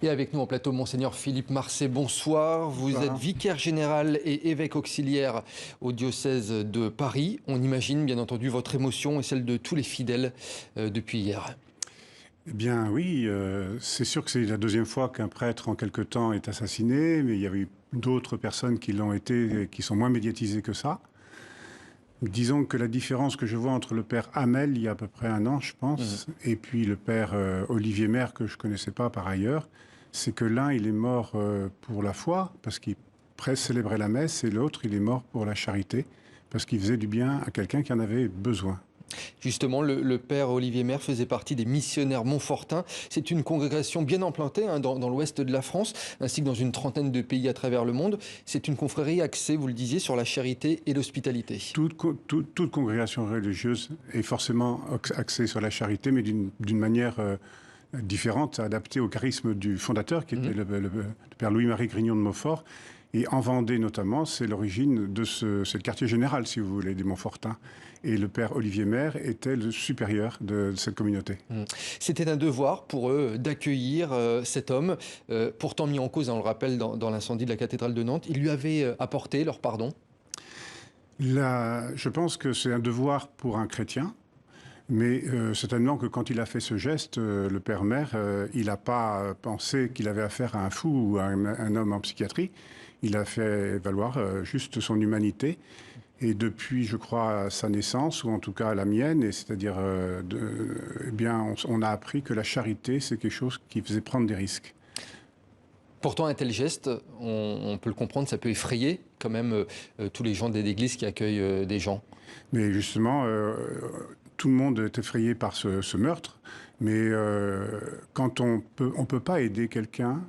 Et avec nous en plateau, Monseigneur Philippe Marcet, bonsoir. Vous êtes vicaire général et évêque auxiliaire au diocèse de Paris. On imagine bien entendu votre émotion et celle de tous les fidèles depuis hier. Eh bien oui, c'est sûr que c'est la deuxième fois qu'un prêtre en quelque temps est assassiné, mais il y avait eu d'autres personnes qui l'ont été, qui sont moins médiatisées que ça. Disons que la différence que je vois entre le père Hamel, il y a à peu près un an, je pense, et puis le père Olivier Maire, que je ne connaissais pas par ailleurs, c'est que l'un, il est mort pour la foi, parce qu'il célébrait la messe, et l'autre, il est mort pour la charité, parce qu'il faisait du bien à quelqu'un qui en avait besoin. Justement, le père Olivier Maire faisait partie des missionnaires montfortins. C'est une congrégation bien implantée dans l'ouest de la France, ainsi que dans une trentaine de pays à travers le monde. C'est une confrérie axée, vous le disiez, sur la charité et l'hospitalité. Toute congrégation religieuse est forcément axée sur la charité, mais d'une manière différente, adaptée au charisme du fondateur, qui était le père Louis-Marie Grignon de Montfort. Et en Vendée, notamment, c'est l'origine de c'est le quartier général, si vous voulez, des Montfortins. Et le père Olivier Maire était le supérieur de cette communauté. C'était un devoir pour eux d'accueillir cet homme, pourtant mis en cause, on le rappelle, dans l'incendie de la cathédrale de Nantes. Ils lui avaient apporté leur pardon. Je pense que c'est un devoir pour un chrétien. Mais certainement que quand il a fait ce geste, le père Maire, il n'a pas pensé qu'il avait affaire à un fou ou à un homme en psychiatrie. Il a fait valoir juste son humanité. Et depuis, je crois, sa naissance, ou en tout cas la mienne, c'est-à-dire, eh bien, on a appris que la charité, c'est quelque chose qui faisait prendre des risques. Pourtant, un tel geste, on peut le comprendre, ça peut effrayer quand même tous les gens d'église qui accueillent des gens. Mais justement, tout le monde est effrayé par ce meurtre. Mais quand on peut pas aider quelqu'un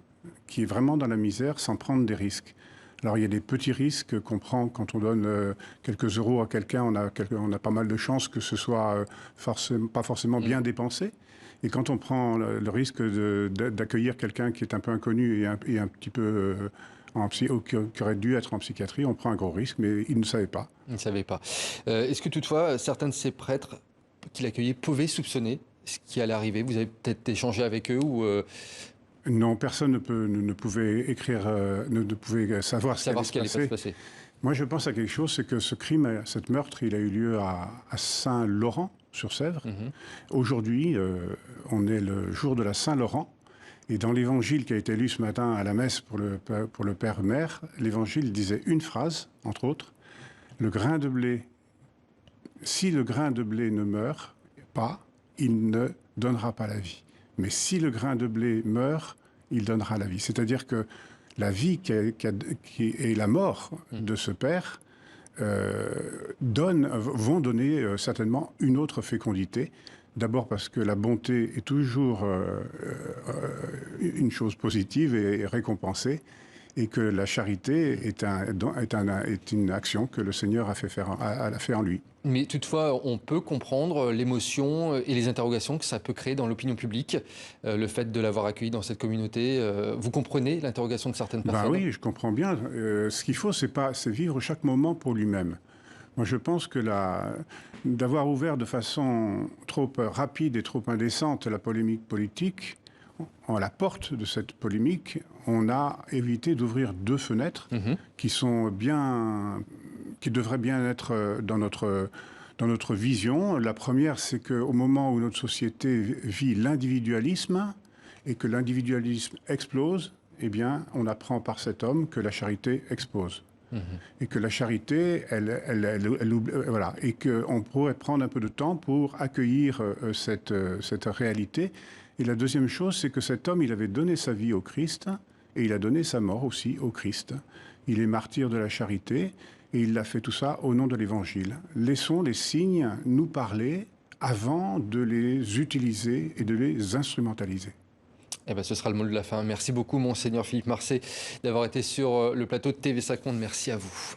qui est vraiment dans la misère sans prendre des risques. Alors, il y a des petits risques qu'on prend quand on donne quelques euros à quelqu'un. On a pas mal de chances que ce soit pas forcément bien dépensé. Et quand on prend le risque d'accueillir quelqu'un qui est un peu inconnu et un petit peu qui aurait dû être en psychiatrie, on prend un gros risque, mais il ne savait pas. Il ne savait pas. Est-ce que toutefois, certains de ces prêtres qui l'accueillaient pouvaient soupçonner ce qui allait arriver? Vous avez peut-être échangé avec eux ou Non, personne ne pouvait écrire, ne pouvait savoir ce qui allait se passer. Moi, je pense à quelque chose, c'est que ce crime, cet meurtre, il a eu lieu à Saint-Laurent-sur-Sèvre. Aujourd'hui, on est le jour de la Saint-Laurent. Et dans l'évangile qui a été lu ce matin à la messe pour le père Maire, l'évangile disait une phrase, entre autres, le grain de blé, si le grain de blé ne meurt pas, il ne donnera pas la vie. Mais si le grain de blé meurt, il donnera la vie. C'est-à-dire que la vie et la mort de ce père vont donner certainement une autre fécondité. D'abord parce que la bonté est toujours une chose positive et récompensée, et que la charité est une action que le Seigneur a fait en lui. Mais toutefois, on peut comprendre l'émotion et les interrogations que ça peut créer dans l'opinion publique, le fait de l'avoir accueilli dans cette communauté. Vous comprenez l'interrogation de certaines personnes? Oui, je comprends bien. Ce qu'il faut, c'est vivre chaque moment pour lui-même. Moi, je pense que d'avoir ouvert de façon trop rapide et trop indécente la polémique politique, à la porte de cette polémique, on a évité d'ouvrir deux fenêtres qui devraient bien être dans notre vision. La première, c'est qu'au moment où notre société vit l'individualisme et que l'individualisme explose, eh bien, on apprend par cet homme que la charité explose. Et que la charité, voilà, et qu'on pourrait prendre un peu de temps pour accueillir cette réalité. Et la deuxième chose, c'est que cet homme, il avait donné sa vie au Christ et il a donné sa mort aussi au Christ. Il est martyr de la charité et il a fait tout ça au nom de l'Évangile. Laissons les signes nous parler avant de les utiliser et de les instrumentaliser. Eh bien, ce sera le mot de la fin. Merci beaucoup, Monseigneur Philippe Marcet, d'avoir été sur le plateau de TV5 Monde. Merci à vous.